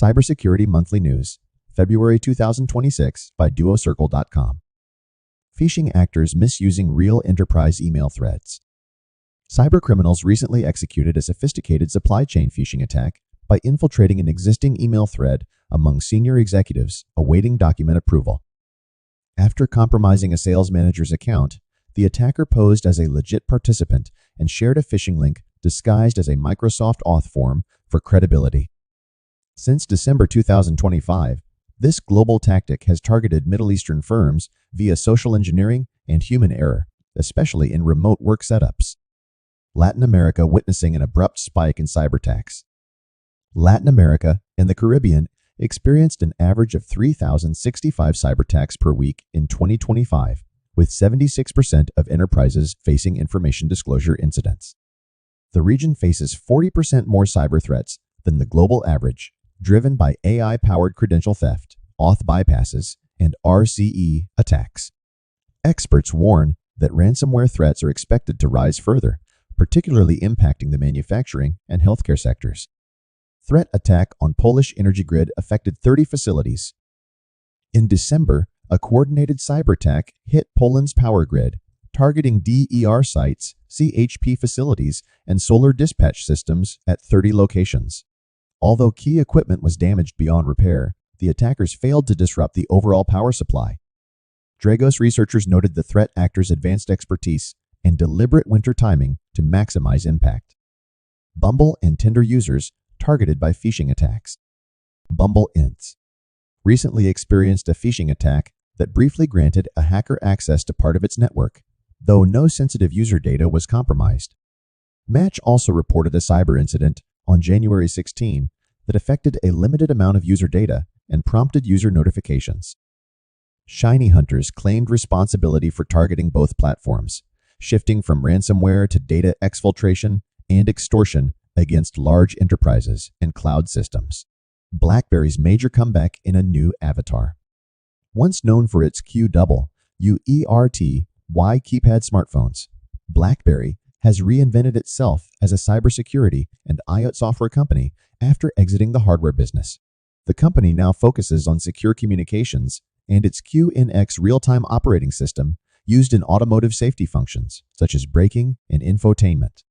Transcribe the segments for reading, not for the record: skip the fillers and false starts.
Cybersecurity Monthly News, February 2026 by DuoCircle.com. Phishing actors misusing real enterprise email threads. Cybercriminals recently executed a sophisticated supply chain phishing attack by infiltrating an existing email thread among senior executives awaiting document approval. After compromising a sales manager's account, the attacker posed as a legit participant and shared a phishing link disguised as a Microsoft Auth form for credibility. Since December 2025, this global tactic has targeted Middle Eastern firms via social engineering and human error, especially in remote work setups. Latin America witnessing an abrupt spike in cyberattacks. Latin America and the Caribbean experienced an average of 3,065 cyberattacks per week in 2025, with 76% of enterprises facing information disclosure incidents. The region faces 40% more cyber threats than the global average, driven by AI-powered credential theft, auth bypasses, and RCE attacks. Experts warn that ransomware threats are expected to rise further, particularly impacting the manufacturing and healthcare sectors. Threat attack on Polish energy grid affected 30 facilities. In December, a coordinated cyber attack hit Poland's power grid, targeting DER sites, CHP facilities, and solar dispatch systems at 30 locations. Although key equipment was damaged beyond repair, the attackers failed to disrupt the overall power supply. Dragos researchers noted the threat actors' advanced expertise and deliberate winter timing to maximize impact. Bumble and Tinder users targeted by phishing attacks. Bumble Inc. recently experienced a phishing attack that briefly granted a hacker access to part of its network, though no sensitive user data was compromised. Match also reported a cyber incident on January 16 that affected a limited amount of user data and prompted user notifications. Shiny hunters claimed responsibility for targeting both platforms, shifting from ransomware to data exfiltration and extortion against large enterprises and cloud systems. BlackBerry's major comeback in a new avatar. Once known for its QWERTY keypad smartphones, BlackBerry has reinvented itself as a cybersecurity and IoT software company after exiting the hardware business. The company now focuses on secure communications and its QNX real-time operating system used in automotive safety functions such as braking and infotainment.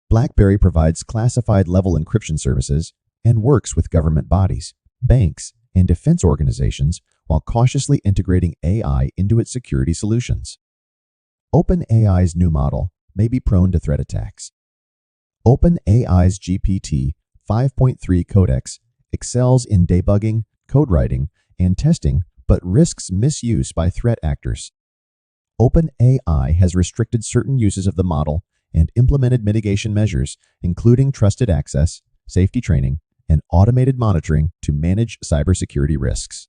BlackBerry provides classified level encryption services and works with government bodies, banks, and defense organizations while cautiously integrating AI into its security solutions. OpenAI's new model may be prone to threat attacks. OpenAI's GPT 5.3 codex excels in debugging, code writing, and testing, but risks misuse by threat actors. OpenAI has restricted certain uses of the model and implemented mitigation measures, including trusted access, safety training, and automated monitoring to manage cybersecurity risks.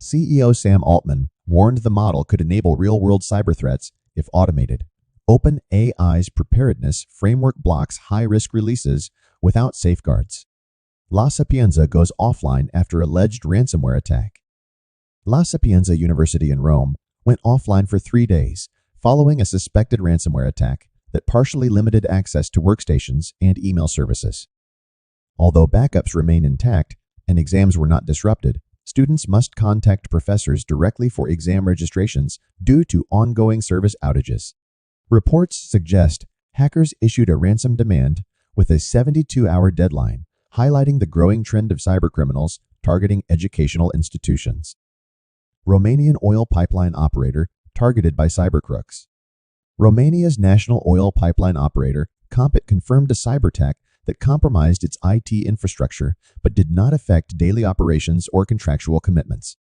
CEO Sam Altman warned the model could enable real-world cyber threats if automated. OpenAI's preparedness framework blocks high-risk releases without safeguards. La Sapienza goes offline after alleged ransomware attack. La Sapienza University in Rome went offline for 3 days following a suspected ransomware attack that partially limited access to workstations and email services. Although backups remain intact and exams were not disrupted, students must contact professors directly for exam registrations due to ongoing service outages. Reports suggest hackers issued a ransom demand with a 72-hour deadline, highlighting the growing trend of cybercriminals targeting educational institutions. Romanian oil pipeline operator targeted by cybercrooks. Romania's national oil pipeline operator, Compit, confirmed a cyber attack that compromised its IT infrastructure but did not affect daily operations or contractual commitments.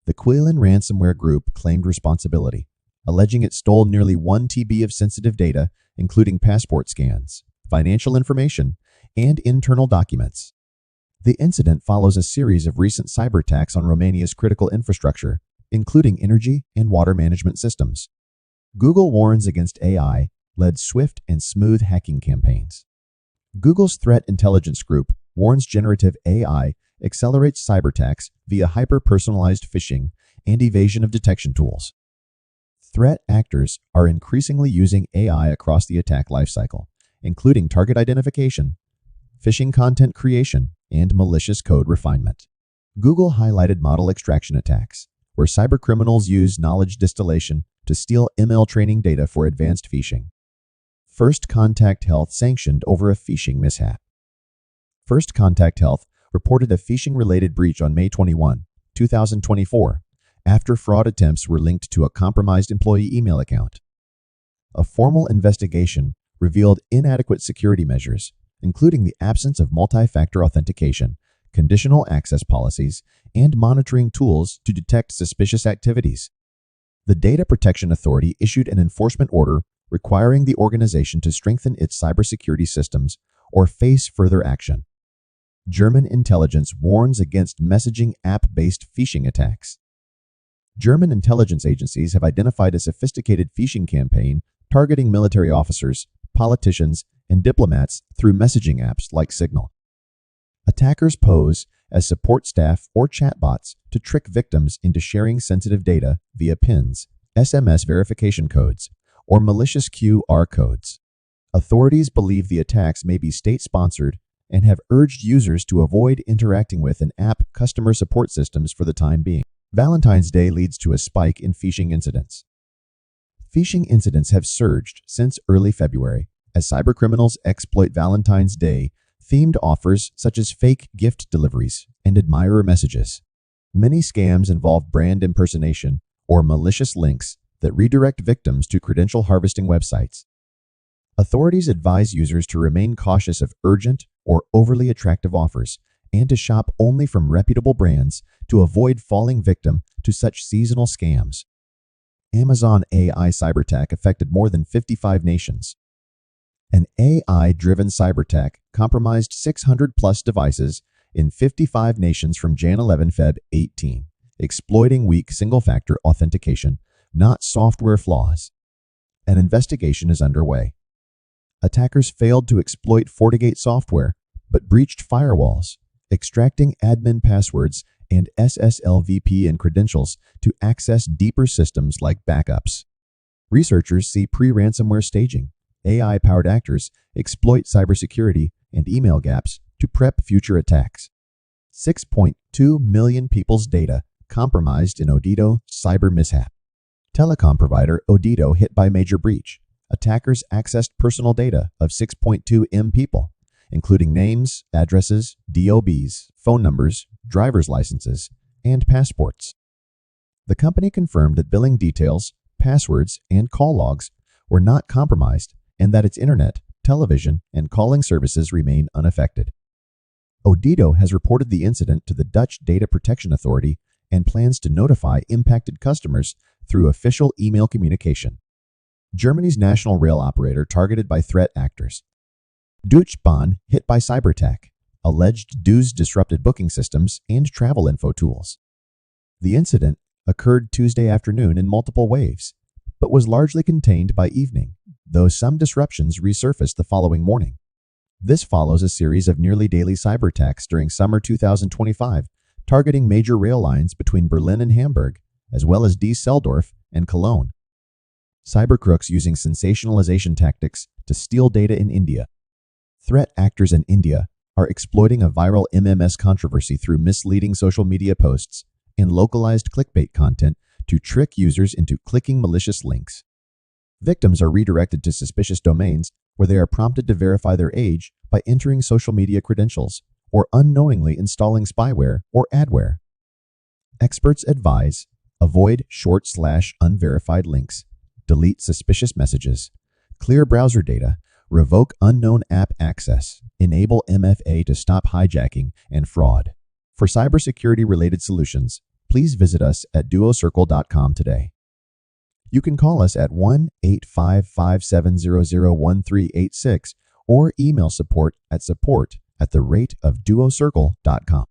The Quilin ransomware group claimed responsibility, alleging it stole nearly 1 TB of sensitive data, including passport scans, financial information, and internal documents. The incident follows a series of recent cyber attacks on Romania's critical infrastructure, including energy and water management systems. Google warns against AI-led swift and smooth hacking campaigns. Google's threat intelligence group warns generative AI accelerates cyberattacks via hyper-personalized phishing and evasion of detection tools. Threat actors are increasingly using AI across the attack lifecycle, including target identification, phishing content creation, and malicious code refinement. Google highlighted model extraction attacks, where cybercriminals use knowledge distillation to steal ML training data for advanced phishing. First Contact Health sanctioned over a phishing mishap. First Contact Health reported a phishing-related breach on May 21, 2024, after fraud attempts were linked to a compromised employee email account. A formal investigation revealed inadequate security measures, including the absence of multi-factor authentication, conditional access policies, and monitoring tools to detect suspicious activities. The Data Protection Authority issued an enforcement order requiring the organization to strengthen its cybersecurity systems or face further action. German intelligence warns against messaging app-based phishing attacks. German intelligence agencies have identified a sophisticated phishing campaign targeting military officers, politicians, and diplomats through messaging apps like Signal. Attackers pose as support staff or chatbots to trick victims into sharing sensitive data via PINs, SMS verification codes, or malicious QR codes. Authorities believe the attacks may be state-sponsored and have urged users to avoid interacting with and app customer support systems for the time being. Valentine's Day leads to a spike in phishing incidents. Phishing incidents have surged since early February as cybercriminals exploit Valentine's Day themed offers such as fake gift deliveries and admirer messages. Many scams involve brand impersonation or malicious links that redirect victims to credential harvesting websites. Authorities advise users to remain cautious of urgent or overly attractive offers and to shop only from reputable brands to avoid falling victim to such seasonal scams. Amazon AI cyberattack affected more than 55 nations. An AI-driven cyberattack compromised 600-plus devices in 55 nations from Jan 11 Feb 18, exploiting weak single-factor authentication, not software flaws. An investigation is underway. Attackers failed to exploit FortiGate software, but breached firewalls, extracting admin passwords and SSL VPN credentials to access deeper systems like backups. Researchers see pre-ransomware staging. AI-powered actors exploit cybersecurity and email gaps to prep future attacks. 6.2 million people's data compromised in Odito cyber mishap. Telecom provider Odito hit by major breach. Attackers accessed personal data of 6.2 million people, including names, addresses, DOBs, phone numbers, driver's licenses, and passports. The company confirmed that billing details, passwords, and call logs were not compromised and that its internet, television, and calling services remain unaffected. Odito has reported the incident to the Dutch Data Protection Authority and plans to notify impacted customers through official email communication. Germany's national rail operator targeted by threat actors. Deutsche Bahn hit by cyberattack. Alleged dues disrupted booking systems and travel info tools. The incident occurred Tuesday afternoon in multiple waves, but was largely contained by evening, though some disruptions resurfaced the following morning. This follows a series of nearly daily cyberattacks during summer 2025, targeting major rail lines between Berlin and Hamburg, as well as Düsseldorf and Cologne. Cybercrooks using sensationalization tactics to steal data in India. Threat actors in India are exploiting a viral MMS controversy through misleading social media posts and localized clickbait content to trick users into clicking malicious links. Victims are redirected to suspicious domains where they are prompted to verify their age by entering social media credentials or unknowingly installing spyware or adware. Experts advise: avoid short/unverified links, delete suspicious messages, clear browser data, revoke unknown app access, enable MFA to stop hijacking and fraud. For cybersecurity-related solutions, please visit us at DuoCircle.com today. You can call us at 1-855-700-1386 or email support@duocircle.com.